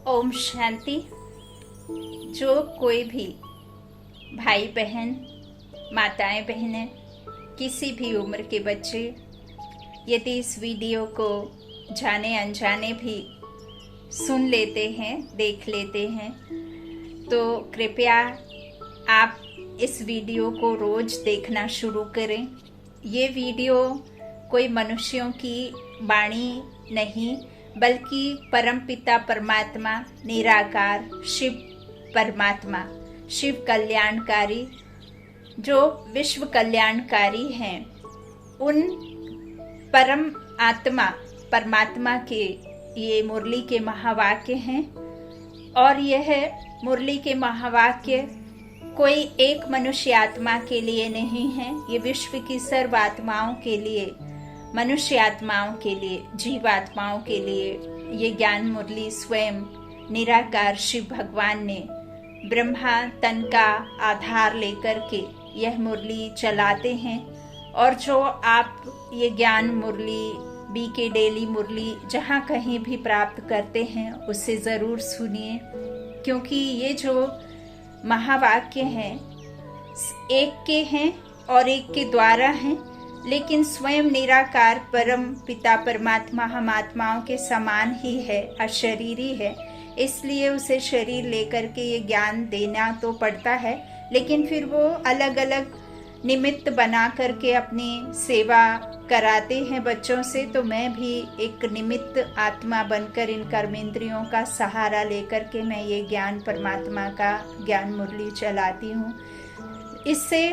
ओम शांति। जो कोई भी भाई बहन, माताएं बहनें, किसी भी उम्र के बच्चे यदि इस वीडियो को जाने अनजाने भी सुन लेते हैं, देख लेते हैं, तो कृपया आप इस वीडियो को रोज देखना शुरू करें। ये वीडियो कोई मनुष्यों की वाणी नहीं, बल्कि परमपिता परमात्मा, निराकार शिव परमात्मा, शिव कल्याणकारी, जो विश्व कल्याणकारी हैं, उन परम आत्मा परमात्मा के ये मुरली के महावाक्य हैं। और यह मुरली के महावाक्य कोई एक मनुष्य आत्मा के लिए नहीं है, ये विश्व की सर्व आत्माओं के लिए, मनुष्य आत्माओं के लिए, जीवात्माओं के लिए ये ज्ञान मुरली स्वयं निराकार शिव भगवान ने ब्रह्मा तन का आधार लेकर के यह मुरली चलाते हैं। और जो आप ये ज्ञान मुरली, बीके डेली मुरली जहाँ कहीं भी प्राप्त करते हैं, उससे ज़रूर सुनिए, क्योंकि ये जो महावाक्य हैं एक के हैं और एक के द्वारा हैं, लेकिन स्वयं निराकार परम पिता परमात्मा हम आत्माओं के समान ही है, अशरीरी है, इसलिए उसे शरीर लेकर के ये ज्ञान देना तो पड़ता है। लेकिन फिर वो अलग अलग निमित्त बना करके अपनी सेवा कराते हैं बच्चों से। तो मैं भी एक निमित्त आत्मा बनकर इन कर्मेंद्रियों का सहारा लेकर के मैं ये ज्ञान परमात्मा का ज्ञान मुरली चलाती हूँ। इससे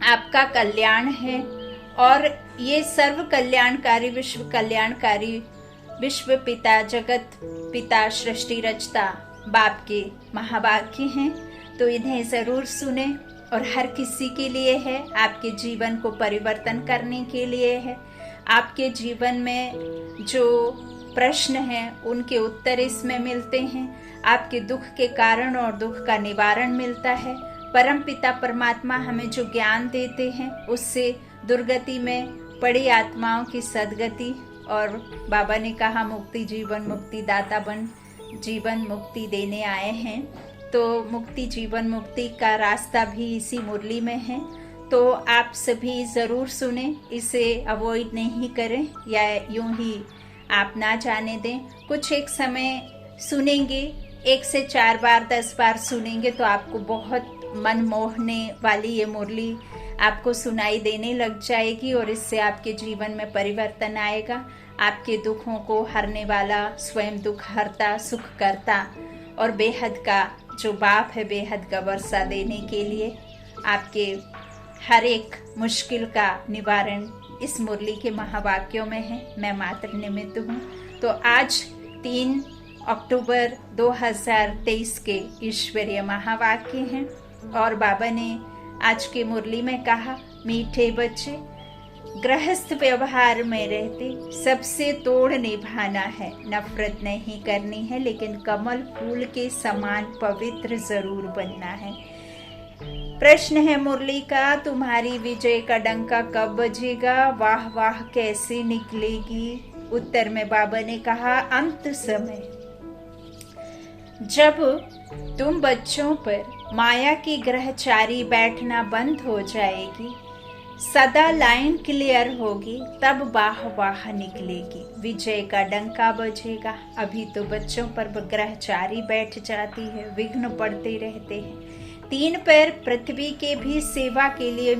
आपका कल्याण है और ये सर्व कल्याणकारी, विश्व कल्याणकारी, विश्व पिता, जगत पिता, सृष्टि रचता बाप के महावाक्य हैं। तो इन्हें जरूर सुने और हर किसी के लिए है, आपके जीवन को परिवर्तन करने के लिए है। आपके जीवन में जो प्रश्न हैं उनके उत्तर इसमें मिलते हैं, आपके दुख के कारण और दुख का निवारण मिलता है। परम पिता परमात्मा हमें जो ज्ञान देते हैं उससे दुर्गति में पड़ी आत्माओं की सदगति, और बाबा ने कहा मुक्ति जीवन मुक्ति दाता बन जीवन मुक्ति देने आए हैं। तो मुक्ति जीवन मुक्ति का रास्ता भी इसी मुरली में है। तो आप सभी ज़रूर सुने, इसे अवॉइड नहीं करें या यूं ही आप ना जाने दें। कुछ एक समय सुनेंगे, 1 से 4 बार 10 बार सुनेंगे तो आपको बहुत मन मोहने वाली ये मुरली आपको सुनाई देने लग जाएगी और इससे आपके जीवन में परिवर्तन आएगा। आपके दुखों को हरने वाला स्वयं दुख हरता, सुख करता और बेहद का जो बाप है, बेहद का वर्षा देने के लिए आपके हर एक मुश्किल का निवारण इस मुरली के महावाक्यों में है। मैं मात्र निमित्त हूँ। तो आज 3 अक्टूबर 2023 के ईश्वरीय महावाक्य हैं और बाबा ने आज के मुरली में कहा, मीठे बच्चे, गृहस्थ व्यवहार में रहते सबसे तोड़ निभाना है, नफरत नहीं करनी है, लेकिन कमल फूल के समान पवित्र जरूर बनना है। प्रश्न है मुरली का, तुम्हारी विजय का डंका कब बजेगा, वाह वाह कैसे निकलेगी। उत्तर में बाबा ने कहा, अंत समय जब तुम बच्चों पर माया की ग्रहचारी बैठना बंद हो जाएगी, सदा लाइन क्लियर होगी, तब वाह वाह निकलेगी, विजय का डंका बजेगा। अभी तो बच्चों पर ग्रहचारी बैठ जाती है, विघ्न पड़ते रहते हैं। 3 पैर पृथ्वी के भी सेवा के लिए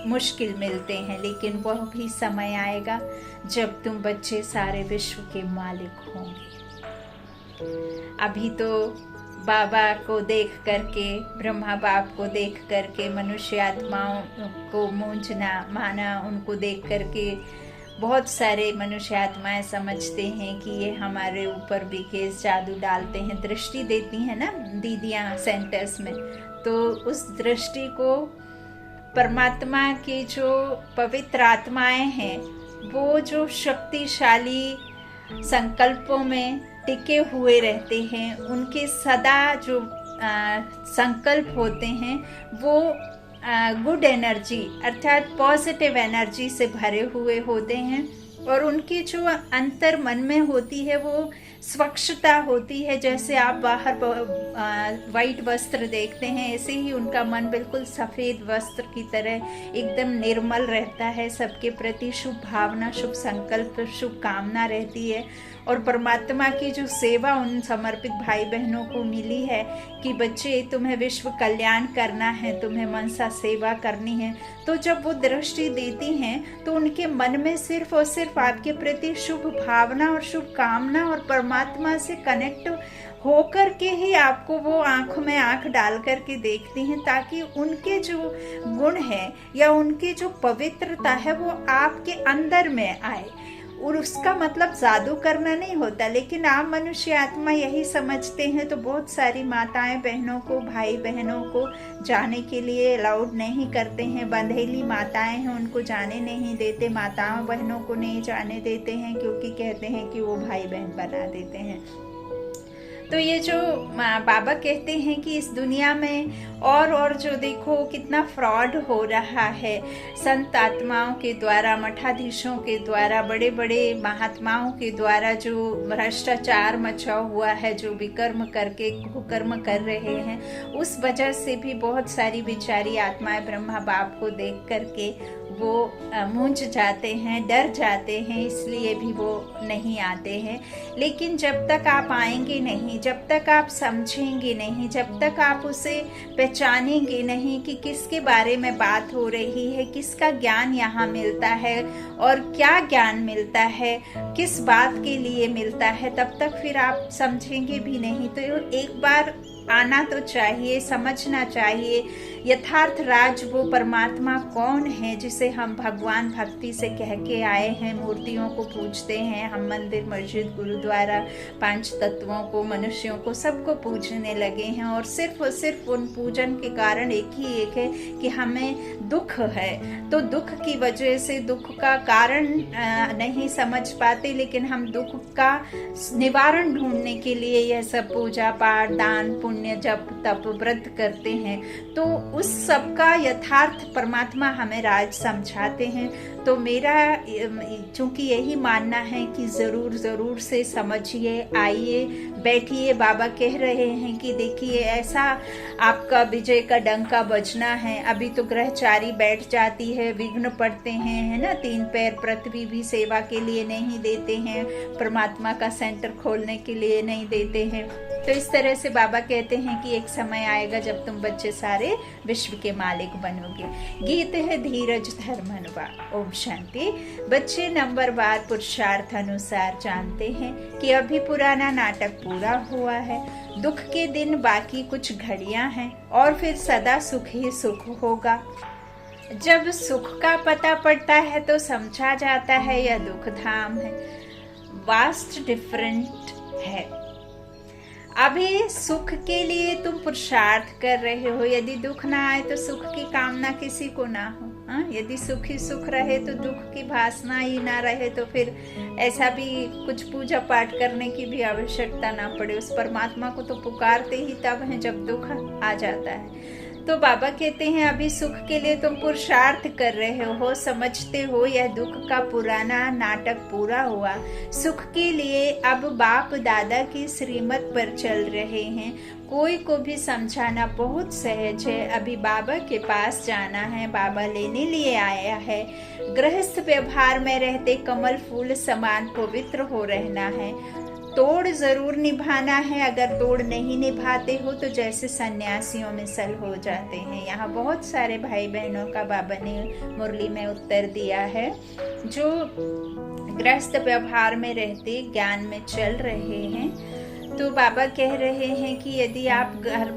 मुश्किल मिलते हैं, लेकिन वह भी समय आएगा जब तुम बच्चे सारे विश्व के मालिक होंगे। अभी तो बाबा को देख करके, ब्रह्मा बाप को देख करके, मनुष्य आत्माओं को मूंझना माना, उनको देख करके बहुत सारे मनुष्य आत्माएं समझते हैं कि ये हमारे ऊपर भी केस जादू डालते हैं, दृष्टि देती हैं ना दीदियां सेंटर्स में। तो उस दृष्टि को परमात्मा के जो पवित्र आत्माएं हैं, वो जो शक्तिशाली संकल्पों में टिके हुए रहते हैं, उनके सदा जो संकल्प होते हैं वो गुड एनर्जी अर्थात पॉजिटिव एनर्जी से भरे हुए होते हैं और उनकी जो अंतर मन में होती है वो स्वच्छता होती है, जैसे आप बाहर वाइट वस्त्र देखते हैं, ऐसे ही उनका मन बिल्कुल सफ़ेद वस्त्र की तरह एकदम निर्मल रहता है। सबके प्रति शुभ भावना, शुभ संकल्प, शुभ कामना रहती है। और परमात्मा की जो सेवा उन समर्पित भाई बहनों को मिली है कि बच्चे तुम्हें विश्व कल्याण करना है, तुम्हें मनसा सेवा करनी है, तो जब वो दृष्टि देती हैं तो उनके मन में सिर्फ और सिर्फ आपके प्रति शुभ भावना और शुभ कामना और परमात्मा से कनेक्ट होकर के ही आपको वो आंख में आंख डाल करके देखती हैं, ताकि उनके जो गुण है या उनकी जो पवित्रता है वो आपके अंदर में आए। और उसका मतलब जादू करना नहीं होता, लेकिन आप मनुष्य आत्मा यही समझते हैं। तो बहुत सारी माताएं बहनों को, भाई बहनों को जाने के लिए अलाउड नहीं करते हैं। बंधेली माताएं हैं, उनको जाने नहीं देते, माताओं बहनों को नहीं जाने देते हैं, क्योंकि कहते हैं कि वो भाई बहन बना देते हैं। तो ये जो बाबा कहते हैं कि इस दुनिया में और जो देखो कितना फ्रॉड हो रहा है, संत आत्माओं के द्वारा, मठाधीशों के द्वारा, बड़े बड़े महात्माओं के द्वारा जो भ्रष्टाचार मचा हुआ है, जो विकर्म करके कुकर्म कर रहे हैं, उस वजह से भी बहुत सारी बेचारी आत्माएं ब्रह्मा बाप को देख करके वो मूंझ जाते हैं, डर जाते हैं, इसलिए भी वो नहीं आते हैं। लेकिन जब तक आप आएंगे नहीं, जब तक आप समझेंगे नहीं, जब तक आप उसे पहचानेंगे नहीं कि किसके बारे में बात हो रही है, किसका ज्ञान यहाँ मिलता है और क्या ज्ञान मिलता है, किस बात के लिए मिलता है, तब तक फिर आप समझेंगे भी नहीं। तो एक बार आना तो चाहिए, समझना चाहिए यथार्थ राज वो परमात्मा कौन है, जिसे हम भगवान भक्ति से कह के आए हैं। मूर्तियों को पूजते हैं हम, मंदिर मस्जिद गुरुद्वारा, पांच तत्वों को, मनुष्यों को, सबको पूजने लगे हैं। और सिर्फ उन पूजन के कारण एक है कि हमें दुख है, तो दुख की वजह से दुख का कारण नहीं समझ पाते, लेकिन हम दुख का निवारण ढूंढने के लिए यह सब पूजा पाठ, दान पुण्य, जप तप व्रत करते हैं। तो उस सब का यथार्थ परमात्मा हमें राज समझाते हैं। तो मेरा चूंकि यही मानना है कि जरूर से समझिए, आइए, बैठिए। बाबा कह रहे हैं कि देखिए ऐसा आपका विजय का डंका बजना है। अभी तो ग्रहचारी बैठ जाती है, विघ्न पड़ते हैं, है ना, 3 पैर पृथ्वी भी सेवा के लिए नहीं देते हैं, परमात्मा का सेंटर खोलने के लिए नहीं देते हैं। तो इस तरह से बाबा कहते हैं कि एक समय आएगा जब तुम बच्चे सारे विश्व के मालिक बनोगे। गीत है धीरज धर्मनुवा। ओम शांति। बच्चे नंबरवार पुरुषार्थ अनुसार जानते हैं कि अभी पुराना नाटक पूरा हुआ है, दुख के दिन बाकी कुछ घड़ियां हैं और फिर सदा सुख ही सुख होगा। जब सुख का पता पड़ता है तो समझा जाता है यह दुख धाम है। वास्ट डिफरेंट है। अभी सुख के लिए तुम पुरुषार्थ कर रहे हो, यदि दुख ना आए तो सुख की कामना किसी को ना हो। यदि सुख ही सुख रहे तो दुख की भासना ही ना रहे, तो फिर ऐसा भी कुछ पूजा पाठ करने की भी आवश्यकता ना पड़े। उस परमात्मा को तो पुकारते ही तब है जब दुख आ जाता है। तो बाबा कहते हैं अभी सुख के लिए तुम पुरुषार्थ कर रहे हो, समझते हो यह दुख का पुराना नाटक पूरा हुआ। सुख के लिए अब बाप दादा की श्रीमत पर चल रहे हैं। कोई को भी समझाना बहुत सहज है। अभी बाबा के पास जाना है, बाबा लेने लिए आया है। गृहस्थ व्यवहार में रहते कमल फूल समान पवित्र हो रहना है। तोड़ जरूर निभाना है। अगर तोड़ नहीं निभाते हो तो जैसे सन्यासियों में सल हो जाते हैं। यहाँ बहुत सारे भाई बहनों का बाबा ने मुरली में उत्तर दिया है, जो गृहस्थ व्यवहार में रहते ज्ञान में चल रहे हैं। तो बाबा कह रहे हैं कि यदि आप घर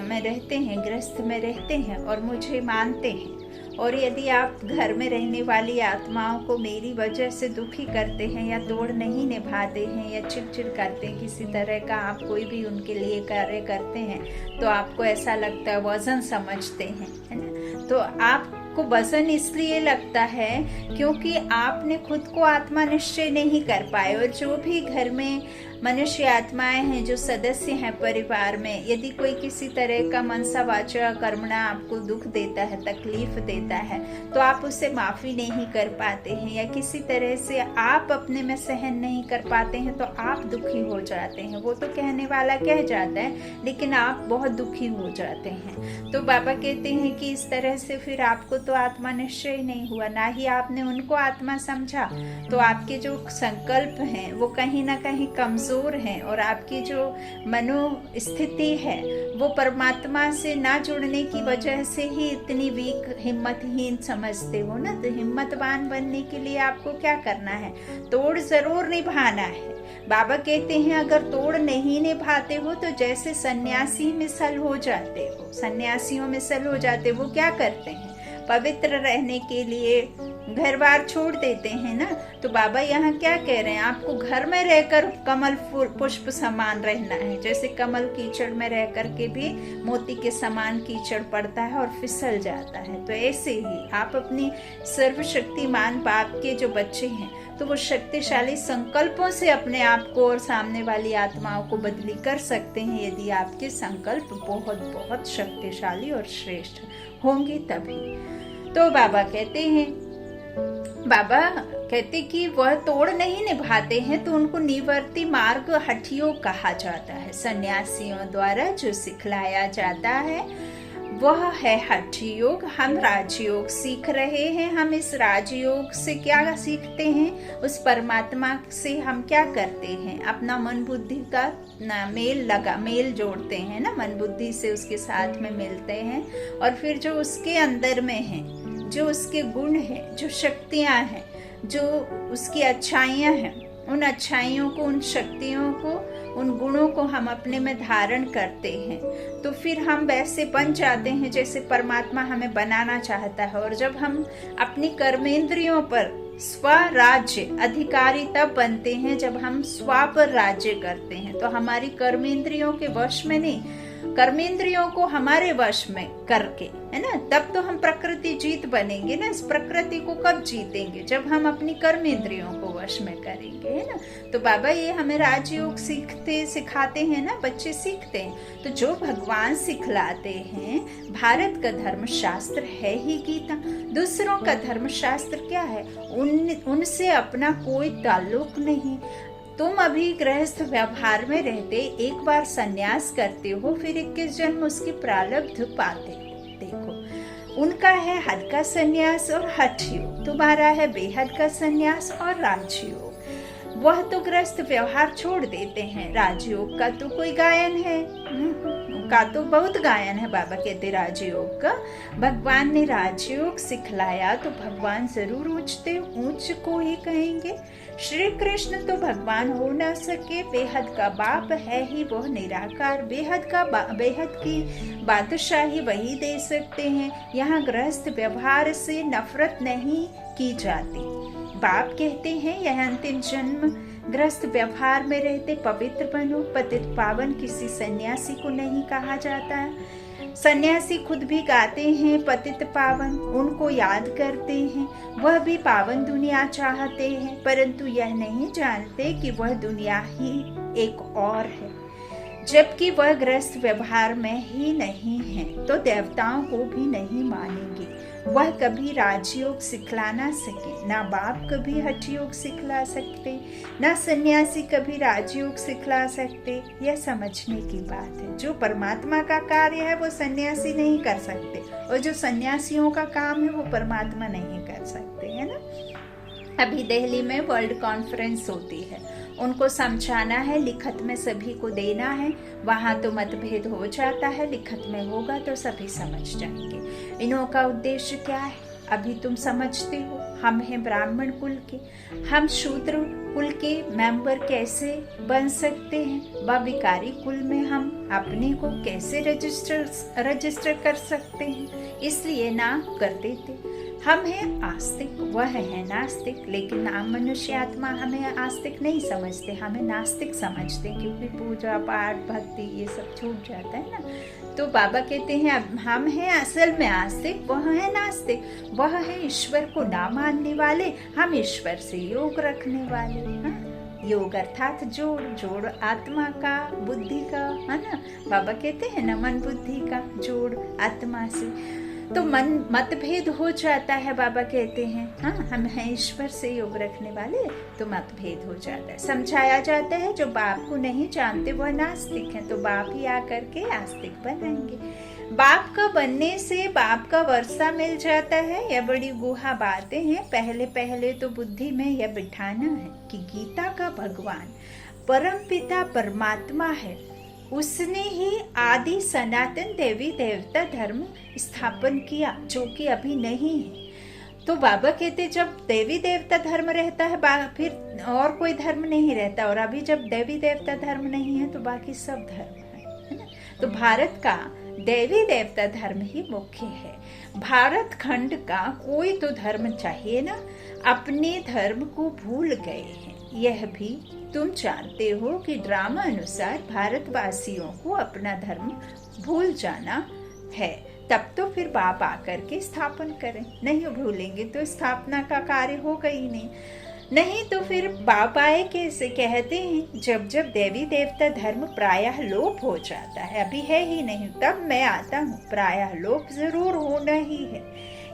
में रहते हैं, गृहस्थ में रहते हैं और मुझे मानते हैं, और यदि आप घर में रहने वाली आत्माओं को मेरी वजह से दुखी करते हैं या तोड़ नहीं निभाते हैं या चिड़चिड़ करते हैं, किसी तरह का आप कोई भी उनके लिए कार्य करते हैं, तो आपको ऐसा लगता है वजन समझते हैं, है ना। तो आपको वजन इसलिए लगता है क्योंकि आपने खुद को आत्मा निश्चय नहीं कर पाए। और जो भी घर में मनुष्य आत्माएं हैं जो सदस्य हैं परिवार में, यदि कोई किसी तरह का मनसा वाचा कर्मणा आपको दुख देता है, तकलीफ देता है, तो आप उससे माफी नहीं कर पाते हैं, या किसी तरह से आप अपने में सहन नहीं कर पाते हैं तो आप दुखी हो जाते हैं। वो तो कहने वाला कह जाता है, लेकिन आप बहुत दुखी हो जाते हैं। तो बाबा कहते हैं कि इस तरह से फिर आपको तो आत्मा निश्चय नहीं हुआ, ना ही आपने उनको आत्मा समझा, तो आपके जो संकल्प हैं वो कहीं ना कहीं कमजोर हैं, और आपकी जो मनोस्थिति है वो परमात्मा से ना जुड़ने की वजह से ही इतनी वीक, हिम्मतहीन समझते हो ना। तो हिम्मतवान बनने के लिए आपको क्या करना है? तोड़ जरूर निभाना है। बाबा कहते हैं अगर तोड़ नहीं निभाते हो तो जैसे सन्यासी मिसल हो जाते हो, सन्यासियों मिसल हो जाते, वो क्या करते हैं? पवित्र रहने के लिए घर बार छोड़ देते हैं ना। तो बाबा यहाँ क्या कह रहे हैं? आपको घर में रहकर कमल पुष्प समान रहना है। जैसे कमल कीचड़ में रह करके भी मोती के समान कीचड़ पड़ता है और फिसल जाता है, तो ऐसे ही आप अपनी सर्वशक्तिमान बाप के जो बच्चे हैं, तो वो शक्तिशाली संकल्पों से अपने आप को और सामने वाली आत्माओं को बदली कर सकते हैं, यदि आपके संकल्प बहुत बहुत शक्तिशाली और श्रेष्ठ होंगे तभी। तो बाबा कहते कि वह तोड़ नहीं निभाते हैं, तो उनको निवर्ती मार्ग हठयोग कहा जाता है। सन्यासियों द्वारा जो सिखलाया जाता है वह है हठयोग। हम राजयोग सीख रहे हैं। हम इस राजयोग से क्या सीखते हैं? उस परमात्मा से हम क्या करते हैं? अपना मन बुद्धि का मेल जोड़ते हैं ना, मन बुद्धि से उसके साथ में मिलते हैं, और फिर जो उसके अंदर में है, जो उसके गुण है, जो शक्तियां हैं, जो उसकी अच्छाइयां हैं, उन अच्छाइयों को, उन शक्तियों को, उन गुणों को हम अपने में धारण करते हैं, तो फिर हम वैसे बन जाते हैं जैसे परमात्मा हमें बनाना चाहता है। और जब हम अपनी कर्मेंद्रियों पर स्वराज्य अधिकारी तब बनते हैं जब हम स्व पर राज्य करते हैं। तो हमारी कर्मेंद्रियों के वश में नहीं, कर्मेंद्रियों को हमारे वश में करके, है ना, तब तो हम प्रकृति जीत बनेंगे ना। इस प्रकृति को कब जीतेंगे? जब हम अपनी कर्मेंद्रियों को वश में करेंगे, है ना। तो बाबा ये हमें राजयोग सिखाते हैं ना, बच्चे सीखते हैं। तो जो भगवान सिखलाते हैं, भारत का धर्मशास्त्र है ही गीता। दूसरों का धर्मशास्त्र क्या है? उनसे अपना कोई ताल्लुक नहीं। तुम अभी गृहस्थ व्यवहार में रहते एक बार सन्यास करते हो, फिर 21 जन्म उसके प्रारब्ध पाते हो। देखो, उनका है हद का सन्यास और हठ योग, तुम्हारा है बेहद का सन्यास और राजयोग। वह तो गृहस्थ व्यवहार छोड़ देते हैं। राजयोग का तो कोई गायन है, का तो बहुत गायन है। बाबा कहते राजयोग का, भगवान ने राजयोग सिखलाया तो भगवान जरूर ऊंच को ही कहेंगे। श्री कृष्ण तो भगवान हो न सके, बेहद का बाप है ही वह निराकार। बेहद की बादशाही वही दे सकते हैं। यहाँ गृहस्थ व्यवहार से नफरत नहीं की जाती। बाप कहते हैं यह अंतिम जन्म गृहस्थ व्यवहार में रहते पवित्र बनो। पतित पावन किसी सन्यासी को नहीं कहा जाता है। सन्यासी खुद भी गाते हैं पतित पावन, उनको याद करते हैं। वह भी पावन दुनिया चाहते हैं, परंतु यह नहीं जानते कि वह दुनिया ही एक और है, जबकि वह गृहस्थ व्यवहार में ही नहीं है, तो देवताओं को भी नहीं मानेंगे। वह कभी राजयोग सिखला ना सके, ना बाप कभी हठयोग सिखला सकते, ना सन्यासी कभी राजयोग सिखला सकते। यह समझने की बात है। जो परमात्मा का कार्य है वो सन्यासी नहीं कर सकते, और जो सन्यासियों का काम है वो परमात्मा नहीं कर सकते, है ना। अभी दिल्ली में वर्ल्ड कॉन्फ्रेंस होती है, उनको समझाना है, लिखत में सभी को देना है। वहाँ तो मतभेद हो जाता है, लिखत में होगा तो सभी समझ जाएंगे। इन्हों का उद्देश्य क्या है? अभी तुम समझते हो, हम हैं ब्राह्मण कुल के, हम शूद्र कुल के मेंबर कैसे बन सकते हैं? विकारी कुल में हम अपने को कैसे रजिस्टर कर सकते हैं? इसलिए ना कर देते। हम हैं आस्तिक, वह है नास्तिक, लेकिन नाम मनुष्य आत्मा हमें आस्तिक नहीं समझते, हमें नास्तिक समझते, क्योंकि पूजा पाठ भक्ति ये सब छूट जाता है ना। तो बाबा कहते हैं अब हम हैं असल में आस्तिक, वह है नास्तिक। वह है ईश्वर को ना मानने वाले, हम ईश्वर से योग रखने वाले। योग अर्थात जोड़, जोड़ आत्मा का, बुद्धि का, है ना। बाबा कहते हैं ना, मन बुद्धि का जोड़ आत्मा से। तो मन मतभेद हो जाता है, बाबा कहते हैं। हाँ, हम हैं ईश्वर से योग रखने वाले, तो मतभेद हो जाता है। समझाया जाता है जो बाप को नहीं जानते वह नास्तिक हैं, तो बाप ही आकर के आस्तिक बनाएंगे। बाप का बनने से बाप का वर्षा मिल जाता है, यह बड़ी गुहा बातें हैं। पहले पहले तो बुद्धि में यह बिठाना है कि गीता का भगवान परम पिता परमात्मा है, उसने ही आदि सनातन देवी देवता धर्म स्थापन किया, जो कि अभी नहीं है। तो बाबा कहते जब देवी देवता धर्म रहता है फिर और कोई धर्म नहीं रहता, और अभी जब देवी देवता धर्म नहीं है तो बाकी सब धर्म है ना। तो भारत का देवी देवता धर्म ही मुख्य है। भारत खंड का कोई तो धर्म चाहिए ना। अपने धर्म को भूल गए हैं, यह भी तुम जानते हो कि ड्रामा अनुसार भारतवासियों को अपना धर्म भूल जाना है। तब तो फिर बाप आकर के स्थापन करें, नहीं भूलेंगे तो स्थापना का कार्य होगा ही नहीं तो फिर बाप आए कैसे। कहते हैं जब जब देवी देवता धर्म प्रायः लोप हो जाता है, अभी है ही नहीं, तब मैं आता हूँ। प्रायः लोप जरूर होना ही है।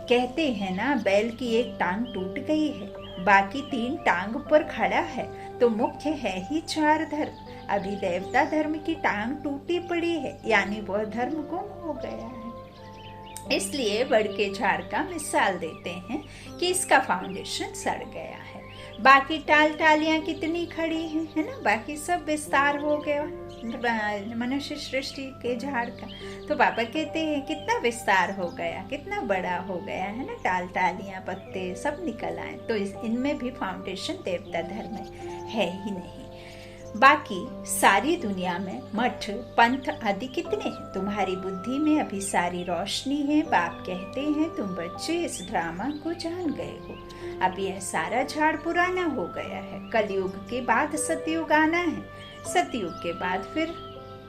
कहते हैं ना, बैल की एक टांग टूट गई है, बाकी 3 टांग पर खड़ा है, तो मुख्य है ही 4 धर्म। अभी देवता धर्म की टांग टूटी पड़ी है, यानी वह धर्म गुम हो गया है। इसलिए बड़ के झाड़ का मिसाल देते हैं कि इसका फाउंडेशन सड़ गया है। बाकी टालियां कितनी खड़ी हैं, है ना। बाकी सब विस्तार हो गया मनुष्य सृष्टि के झाड़ का। तो बाबा कहते हैं कितना विस्तार हो गया, कितना बड़ा हो गया है ना। टालियां पत्ते सब निकल आए, तो इनमें भी फाउंडेशन देवता धर्म है ही नहीं। बाकी सारी दुनिया में मठ पंथ आदि कितने हैं, तुम्हारी बुद्धि में अभी सारी रोशनी है। बाप कहते हैं तुम बच्चे इस ड्रामा को जान गए हो। अब यह सारा झाड़ पुराना हो गया है। कलयुग के बाद सतयुग आना है, सतयुग के बाद फिर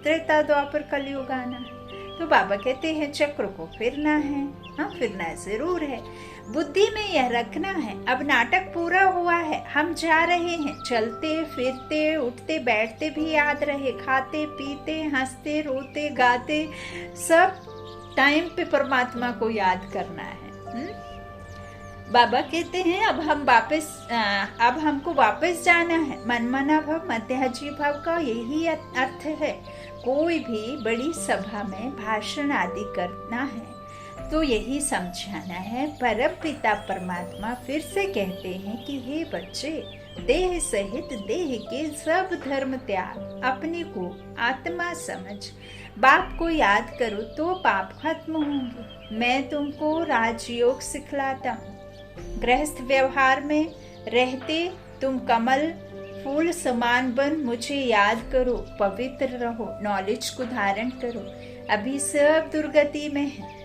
त्रेता द्वापर कलयुग आना है। तो बाबा कहते हैं चक्र को फिरना है। हाँ, फिरना जरूर है। बुद्धि में यह रखना है अब नाटक पूरा हुआ है, हम जा रहे हैं। चलते फिरते उठते बैठते भी याद रहे, खाते पीते हंसते रोते गाते सब टाइम पे परमात्मा को याद करना है। बाबा कहते हैं अब हमको वापस जाना है। मनमना भव मध्याजी भव का यही अर्थ है। कोई भी बड़ी सभा में भाषण आदि करना है तो यही समझाना है। परम पिता परमात्मा फिर से कहते हैं कि हे बच्चे, देह सहित देह के सब धर्म त्याग, अपने को आत्मा समझ, बाप को याद करो तो पाप खत्म होंगे। मैं तुमको राजयोग सिखलाता हूँ। गृहस्थ व्यवहार में रहते तुम कमल फूल समान बन मुझे याद करो, पवित्र रहो, नॉलेज को धारण करो। अभी सब दुर्गति में है।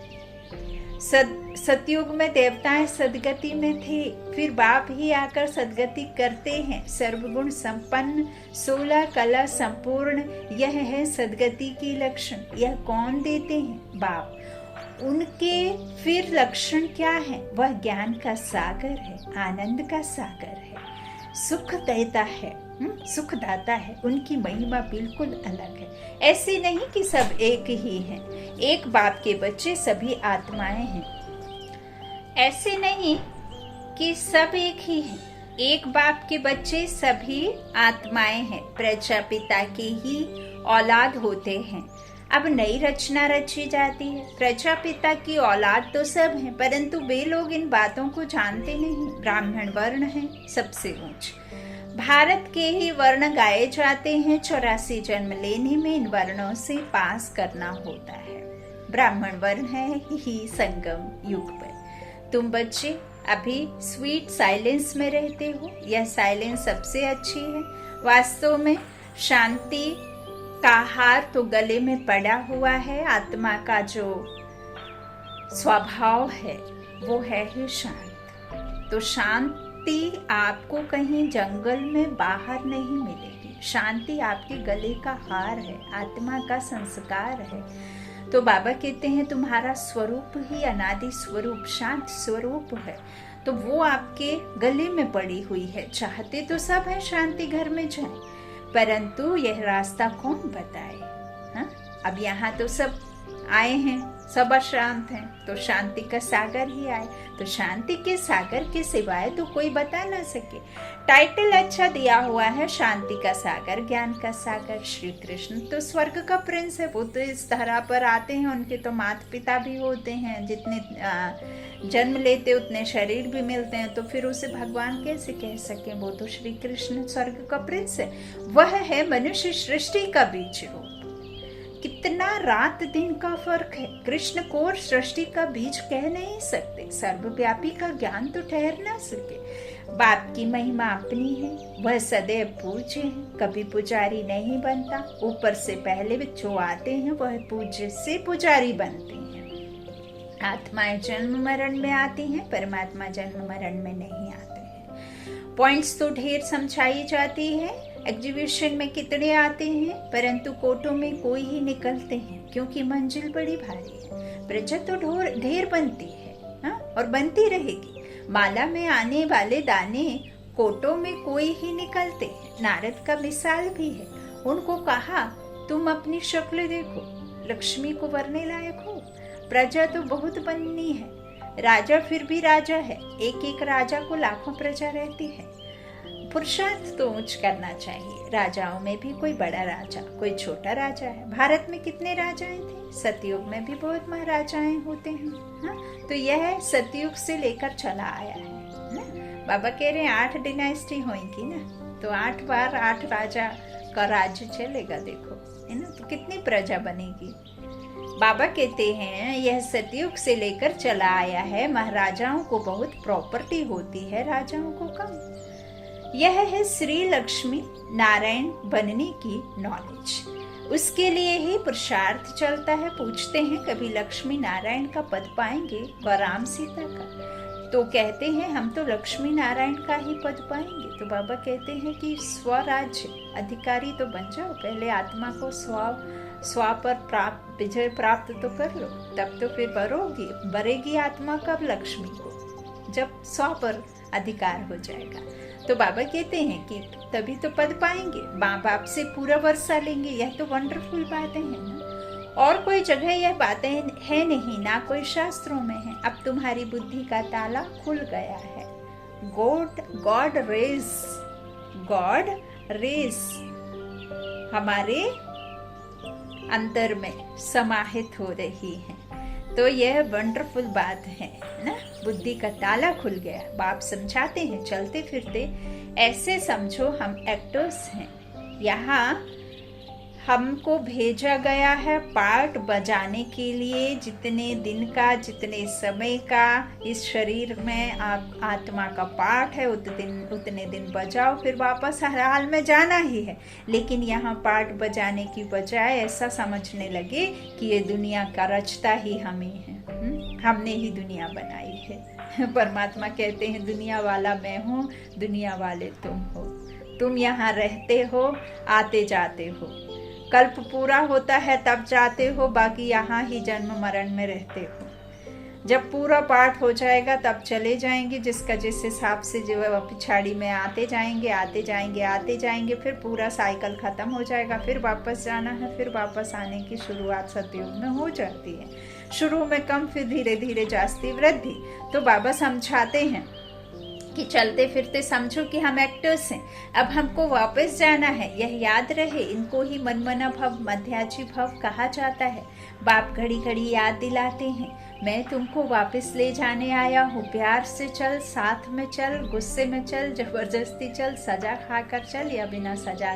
सतयुग में देवताएं सदगति में थे, फिर बाप ही आकर सदगति करते हैं। सर्वगुण संपन्न 16 कला संपूर्ण, यह है सदगति की लक्षण। यह कौन देते हैं? बाप। उनके फिर लक्षण क्या है? वह ज्ञान का सागर है, आनंद का सागर है, सुख देता है, सुख दाता है। उनकी महिमा बिल्कुल अलग है। ऐसे नहीं कि सब एक ही हैं, एक बाप के बच्चे सभी आत्माएं हैं। ऐसे नहीं कि सब एक ही हैं, एक बाप के बच्चे सभी आत्माएं हैं, प्रजापिता के ही औलाद होते हैं। अब नई रचना रची जाती है। प्रजापिता की औलाद तो सब हैं, परंतु वे लोग इन बातों को जानते नहीं। ब्राह्मण वर्ण है सबसे ऊंच। भारत के ही वर्ण गाए जाते हैं। 84 जन्म लेने में इन वर्णों से पास करना होता है। ब्राह्मण वर्ण है ही संगम युग पर। तुम बच्चे अभी स्वीट साइलेंस में रहते हो। यह साइलेंस सबसे अच्छी है। वास्तव में शांति का हार तो गले में पड़ा हुआ है। आत्मा का जो स्वभाव है वो है ही शांत। तो शांति आपको कहीं जंगल में बाहर नहीं मिलेगी। शांति आपके गले का हार है, आत्मा का संस्कार है। तो बाबा कहते हैं तुम्हारा स्वरूप ही अनादि स्वरूप शांत स्वरूप है। तो वो आपके गले में पड़ी हुई है। चाहते तो सब है शांति घर में जाए, परंतु यह रास्ता कौन बताए। हाँ? अब यहाँ तो सब आए हैं, सब अशांत हैं, तो शांति का सागर ही आए। तो शांति के सागर के सिवाय तो कोई बता ना सके। टाइटल अच्छा दिया हुआ है, शांति का सागर, ज्ञान का सागर। श्री कृष्ण तो स्वर्ग का प्रिंस है, वो तो इस धरा पर आते हैं, उनके तो माता पिता भी होते हैं, जितने जन्म लेते उतने शरीर भी मिलते हैं, तो फिर उसे भगवान कैसे कह सके। वो तो श्री कृष्ण स्वर्ग का प्रिंस है, वह है मनुष्य सृष्टि का बीज रूप। कितना रात दिन का फर्क है। कृष्ण को सृष्टि का बीज कह नहीं सकते, सर्वव्यापी का ज्ञान तो ठहर ना सके। बाप की महिमा अपनी है, वह सदैव पूज्य है, कभी पुजारी नहीं बनता। ऊपर से पहले जो आते हैं वह पूज्य से पुजारी बनते हैं। आत्माएं जन्म मरण में आती हैं, परमात्मा जन्म मरण में नहीं आते हैं। पॉइंट्स तो ढेर समझाई जाती है, एग्जीबिशन में कितने आते हैं, परंतु कोटों में कोई ही निकलते हैं, क्योंकि मंजिल बड़ी भारी है। प्रजा तो ढेर बनती है, हाँ? और बनती रहेगी। माला में आने वाले दाने कोटों में कोई ही निकलते हैं। नारद का मिसाल भी है, उनको कहा तुम अपनी शक्ल देखो, लक्ष्मी को वरने लायक हो। प्रजा तो बहुत बननी है, राजा फिर भी राजा है, एक एक राजा को लाखों प्रजा रहती है। पुरुषार्थ तो उच्च करना चाहिए। राजाओं में भी कोई बड़ा राजा, कोई छोटा राजा है। भारत में कितने राजाएं थे, सतयुग में भी बहुत महाराजाएं होते हैं। हाँ? तो यह सतयुग से लेकर चला आया है ना? बाबा कह रहे हैं 8 डिनाइस्टी होंगी ना, तो 8 बार 8 राजा का राज्य चलेगा, देखो है ना, तो कितनी प्रजा बनेगी। बाबा कहते हैं यह सतयुग से लेकर चला आया है। महाराजाओं को बहुत प्रॉपर्टी होती है, राजाओं को कम। यह है श्री लक्ष्मी नारायण बनने की नॉलेज। उसके लिए ही पुरुषार्थ चलता है। पूछते हैं कभी लक्ष्मी नारायण का पद पाएंगे व राम सीता का, तो कहते हैं हम तो लक्ष्मी नारायण का ही पद पाएंगे। तो बाबा कहते हैं कि स्वराज्य अधिकारी तो बन जाओ, पहले आत्मा को स्व पर विजय प्राप्त तो कर लो, तब तो फिर बरेगी आत्मा कब लक्ष्मी को, जब स्व पर अधिकार हो जाएगा। तो बाबा कहते हैं कि तभी तो पद पाएंगे, माँ बाप से पूरा वर्षा लेंगे। यह तो वंडरफुल बातें हैं ना, और कोई जगह यह बातें है नहीं, ना कोई शास्त्रों में है। अब तुम्हारी बुद्धि का ताला खुल गया है। गॉड रेस हमारे अंतर में समाहित हो रही है। तो यह वंडरफुल बात है ना, बुद्धि का ताला खुल गया। बाप समझाते हैं चलते फिरते ऐसे समझो हम एक्टर्स हैं, यहाँ हमको भेजा गया है पार्ट बजाने के लिए। जितने दिन का, जितने समय का इस शरीर में आप आत्मा का पार्ट है, उतने दिन बजाओ, फिर वापस हर हाल में जाना ही है। लेकिन यहाँ पार्ट बजाने की बजाय ऐसा समझने लगे कि ये दुनिया का रचता ही हमें है, हमने ही दुनिया बनाई है। परमात्मा कहते हैं दुनिया वाला मैं हूँ, दुनिया वाले तुम हो। तुम यहाँ रहते हो, आते जाते हो, कल्प पूरा होता है तब जाते हो, बाकी यहाँ ही जन्म मरण में रहते हो। जब पूरा पाठ हो जाएगा तब चले जाएंगे, जिसका जिस हिसाब से जो पिछाड़ी में आते जाएंगे, फिर पूरा साइकिल खत्म हो जाएगा, फिर वापस जाना है। फिर वापस आने की शुरुआत सतयुग में हो जाती है, शुरू में कम, फिर धीरे धीरे जास्ती वृद्धि। तो बाबा समझाते हैं कि चलते फिरते समझो कि हम एक्टर्स हैं, अब हमको वापस जाना है। यह याद रहे, इनको ही मनमना भव, मध्याजी भव कहा जाता है। बाप घड़ी घड़ी याद दिलाते हैं, मैं तुमको वापस ले जाने आया हूँ। प्यार से चल, साथ में चल, गुस्से में चल, जबरदस्ती चल, सजा खाकर चल, या बिना सजा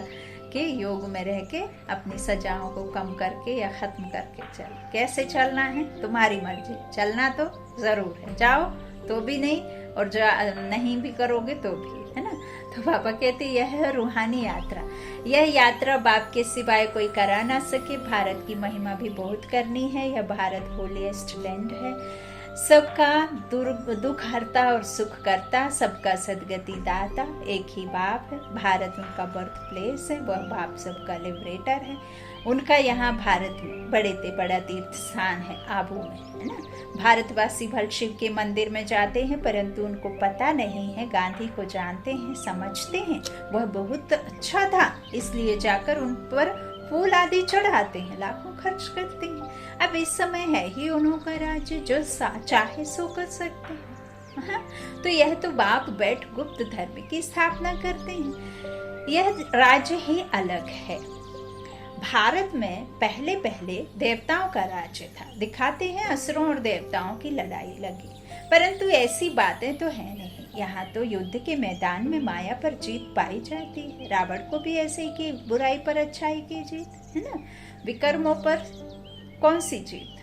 के योग में रह के अपनी सजाओं को कम करके या खत्म करके चल। कैसे चलना है तुम्हारी मर्जी, चलना तो जरूर है, जाओ तो भी नहीं और जो नहीं भी करोगे तो भी, है ना। तो बाबा कहते यह है रूहानी यात्रा। यह यात्रा बाप के सिवाय कोई करा ना सके। भारत की महिमा भी बहुत करनी है, यह भारत होलीएस्ट लैंड है। सबका दुख हरता और सुख करता, सबका सदगति दाता, एक ही बाप है। भारत उनका बर्थ प्लेस है, वह बाप सबका लिबरेटर है। उनका यहाँ भारत में बड़े से बड़ा तीर्थ स्थान है आबू में, है ना। भारतवासी भर शिव के मंदिर में जाते हैं, परंतु उनको पता नहीं है। गांधी को जानते हैं, समझते हैं, वह बहुत अच्छा था, इसलिए जाकर उन पर फूल आदि चढ़ाते हैं, लाखों खर्च करते हैं। अब इस समय है ही उन्हों का राज्य, जो चाहे सो कर सकते हैं। हाँ? तो यह तो बाप बैठ गुप्त धर्म की स्थापना करते हैं। यह राज्य ही अलग है। भारत में पहले देवताओं का राज्य था। दिखाते हैं असुरों और देवताओं की लड़ाई लगी, परंतु ऐसी बातें तो है नहीं। यहाँ तो युद्ध के मैदान में माया पर जीत पाई जाती है। रावण को भी ऐसे ही कि बुराई पर अच्छाई की जीत, है ना। विकर्मों पर कौन सी जीत?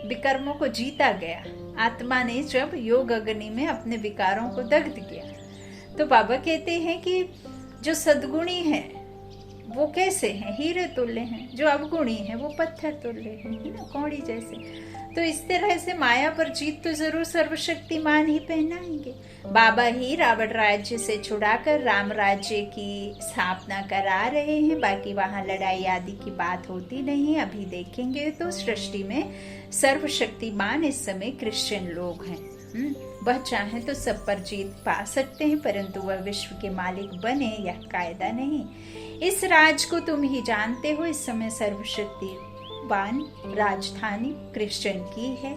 विकर्मों को जीता गया। आत्मा ने जब योग अग्नि में अपने विकारों को दग्ध किया, तो बाबा कहते हैं कि जो सद्गुणी है वो कैसे हैं? हीरे तुल्य हैं। जो अवगुणी है वो पत्थर तुल्य है ना, कौड़ी जैसे। तो इस तरह से माया पर जीत तो जरूर सर्वशक्तिमान ही पहनाएंगे। बाबा ही रावण राज्य से छुड़ाकर राम राज्य की स्थापना करा रहे हैं। बाकी वहां लड़ाई आदि की बात होती नहीं। अभी देखेंगे तो सृष्टि में सर्वशक्तिमान इस समय क्रिश्चियन लोग हैं। वह चाहे तो सब पर जीत पा सकते हैं, परंतु वह विश्व के मालिक बने यह कायदा नहीं। इस राज को तुम ही जानते हो। इस समय सर्वशक्तिवान राजधानी क्रिश्चियन की है,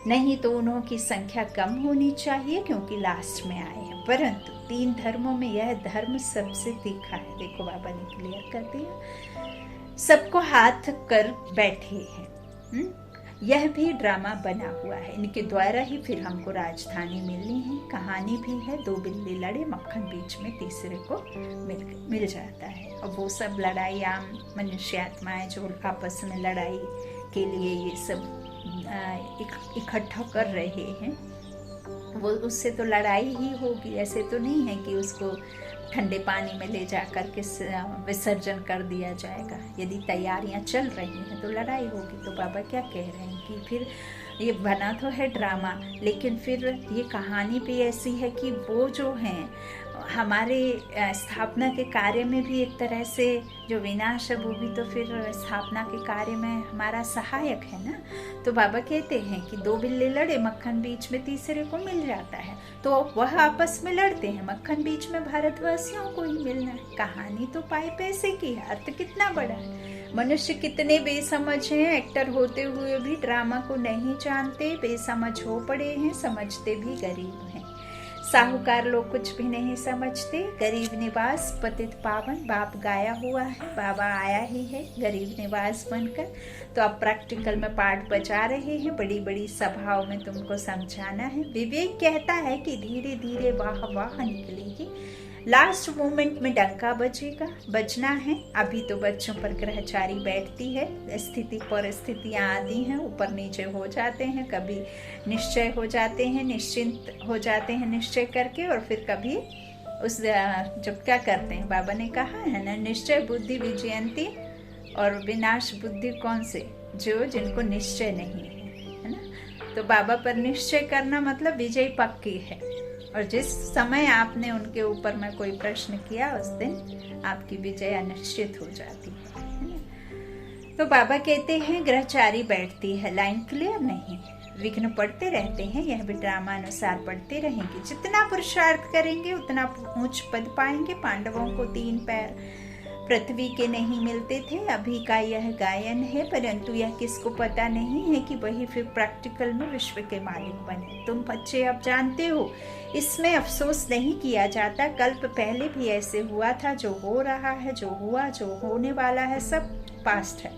नहीं तो उन्हों की संख्या कम होनी चाहिए, क्योंकि लास्ट में आए हैं। परंतु 3 धर्मों में यह धर्म सबसे तीखा है। देखो बाबा ने क्लियर कर दिया, सबको हाथ कर बैठे हैं। यह भी ड्रामा बना हुआ है। इनके द्वारा ही फिर हमको राजधानी मिलनी है। कहानी भी है, 2 बिल्ली लड़े, मक्खन बीच में तीसरे को मिल जाता है। और वो सब लड़ाई आम मनुष्य आत्माएं जो आपस में लड़ाई के लिए ये सब इकट्ठा कर रहे हैं, वो उससे तो लड़ाई ही होगी। ऐसे तो नहीं है कि उसको ठंडे पानी में ले जा करके विसर्जन कर दिया जाएगा। यदि तैयारियां चल रही हैं तो लड़ाई होगी। तो बाबा क्या कह रहे हैं कि फिर ये बना तो है ड्रामा, लेकिन फिर ये कहानी भी ऐसी है कि वो जो हैं हमारे स्थापना के कार्य में भी एक तरह से जो विनाश है वो भी तो फिर स्थापना के कार्य में हमारा सहायक है ना। तो बाबा कहते हैं कि 2 बिल्ली लड़े, मक्खन बीच में तीसरे को मिल जाता है। तो वह आपस में लड़ते हैं, मक्खन बीच में भारतवासियों को ही मिलना है। कहानी तो पाए पैसे की है, अर्थ कितना बड़ा है। मनुष्य कितने बेसमझ हैं, एक्टर होते हुए भी ड्रामा को नहीं जानते, बेसमझ हो पड़े हैं, समझते भी गरीब हैं। साहूकार लोग कुछ भी नहीं समझते। गरीब निवास पतित पावन बाप गाया हुआ है, बाबा आया ही है गरीब निवास बनकर। तो अब प्रैक्टिकल में पाठ बजा रहे हैं, बड़ी बड़ी सभाओं में तुमको समझाना है। विवेक कहता है कि धीरे धीरे वाह वाह निकलेगी, लास्ट मोमेंट में डंका बजेगा, बजना है। अभी तो बच्चों पर ग्रहचारी बैठती है, स्थिति परिस्थितियां आती हैं, ऊपर नीचे हो जाते हैं, कभी निश्चय हो जाते हैं, निश्चिंत हो जाते हैं निश्चय करके, और फिर कभी उस जब क्या करते हैं, बाबा ने कहा है ना, निश्चय बुद्धि विजयंती, और विनाश बुद्धि कौन से? जो जिनको निश्चय नहीं है ना। तो बाबा पर निश्चय करना मतलब विजय पक्की है। और जिस समय आपने उनके ऊपर में कोई प्रश्न किया, उस दिन आपकी विजय अनिश्चित हो जाती है। तो बाबा कहते हैं ग्रहचारी बैठती है, लाइन क्लियर नहीं, विघ्न पड़ते रहते हैं, यह भी ड्रामानुसार पड़ते रहेंगे। जितना पुरुषार्थ करेंगे उतना ऊंच पद पाएंगे। पांडवों को 3 पैर पृथ्वी के नहीं मिलते थे, अभी का यह गायन है, परंतु यह किसको पता नहीं है कि वही फिर प्रैक्टिकल में विश्व के मालिक बने। तुम बच्चे अब जानते हो, इसमें अफसोस नहीं किया जाता। कल्प पहले भी ऐसे हुआ था, जो हो रहा है, जो हुआ, जो होने वाला है, सब पास्ट है।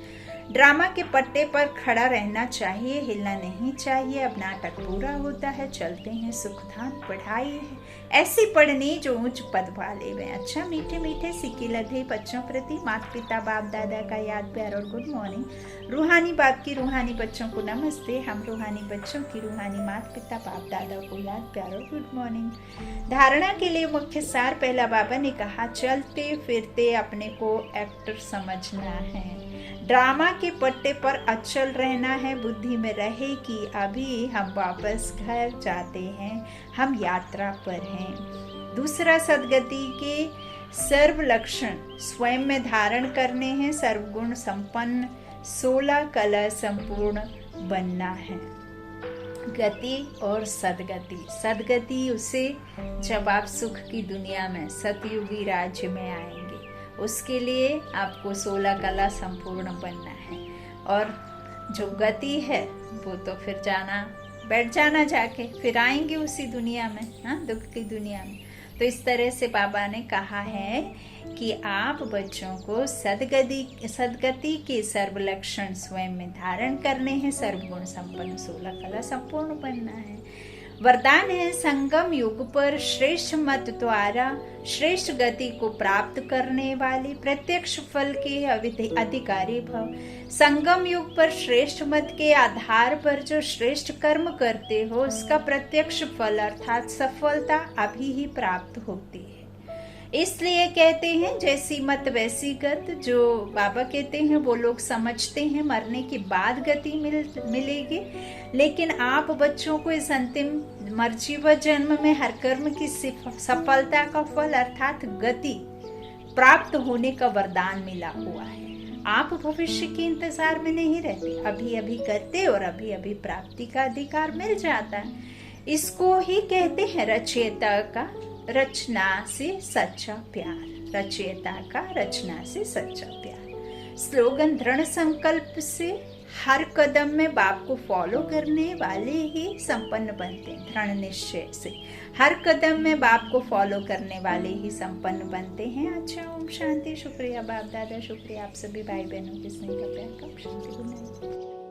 ड्रामा के पट्टे पर खड़ा रहना चाहिए, हिलना नहीं चाहिए। अब नाटक पूरा होता है, चलते हैं, सुखधाम बढ़ाई है। ऐसी पढ़नी जो उच्च पद वाले में। अच्छा मीठे मीठे सिक्के लधे बच्चों प्रति माता पिता बाप दादा का याद प्यार और गुड मॉर्निंग। रूहानी बाप की रूहानी बच्चों को नमस्ते। हम रूहानी बच्चों की रूहानी माता पिता बाप दादा को याद प्यार और गुड मॉर्निंग। धारणा के लिए मुख्य सार। पहला बाबा ने कहा चलते फिरते अपने को एक्टर समझना है, ड्रामा के पट्टे पर अचल रहना है। बुद्धि में रहे कि अभी हम वापस घर जाते हैं, हम यात्रा पर हैं। दूसरा, सद्गति के सर्व लक्षण स्वयं में धारण करने हैं। सर्वगुण संपन्न 16 कला संपूर्ण बनना है। गति और सद्गति। सद्गति उसे जब आप सुख की दुनिया में सतयुगी राज्य में आएंगे, उसके लिए आपको 16 कला संपूर्ण बनना है। और जो गति है वो तो फिर बैठ जाना जाके, फिर आएंगे उसी दुनिया में, हाँ, दुख की दुनिया में। तो इस तरह से बाबा ने कहा है कि आप बच्चों को सद्गति के सर्व लक्षण स्वयं में धारण करने हैं। सर्वगुण संपन्न 16 कला संपूर्ण बनना है। वरदान है संगम युग पर श्रेष्ठ मत द्वारा श्रेष्ठ गति को प्राप्त करने वाले प्रत्यक्ष फल के अधिकारी भव। संगम युग पर श्रेष्ठ मत के आधार पर जो श्रेष्ठ कर्म करते हो उसका प्रत्यक्ष फल अर्थात सफलता अभी ही प्राप्त होती है। इसलिए कहते हैं जैसी मत वैसी गत। जो बाबा कहते हैं वो लोग समझते हैं मरने के बाद गति मिलेगी, लेकिन आप बच्चों को इस अंतिम मर्जीव जन्म में हर कर्म की सफलता का फल अर्थात गति प्राप्त होने का वरदान मिला हुआ है। आप भविष्य के इंतजार में नहीं रहते, अभी अभी करते और अभी अभी प्राप्ति का अधिकार मिल जाता है। इसको ही कहते हैं रचयिता का रचना से सच्चा प्यार। रचयिता का रचना से सच्चा प्यार। स्लोगन दृढ़ संकल्प से हर कदम में बाप को फॉलो करने वाले ही संपन्न बनते हैं। दृढ़ निश्चय से हर कदम में बाप को फॉलो करने वाले ही संपन्न बनते हैं। अच्छा, ओम शांति। शुक्रिया बाप दादा, शुक्रिया आप सभी भाई बहनों के स्नेह का प्यार का। शांति, गुड नाइट।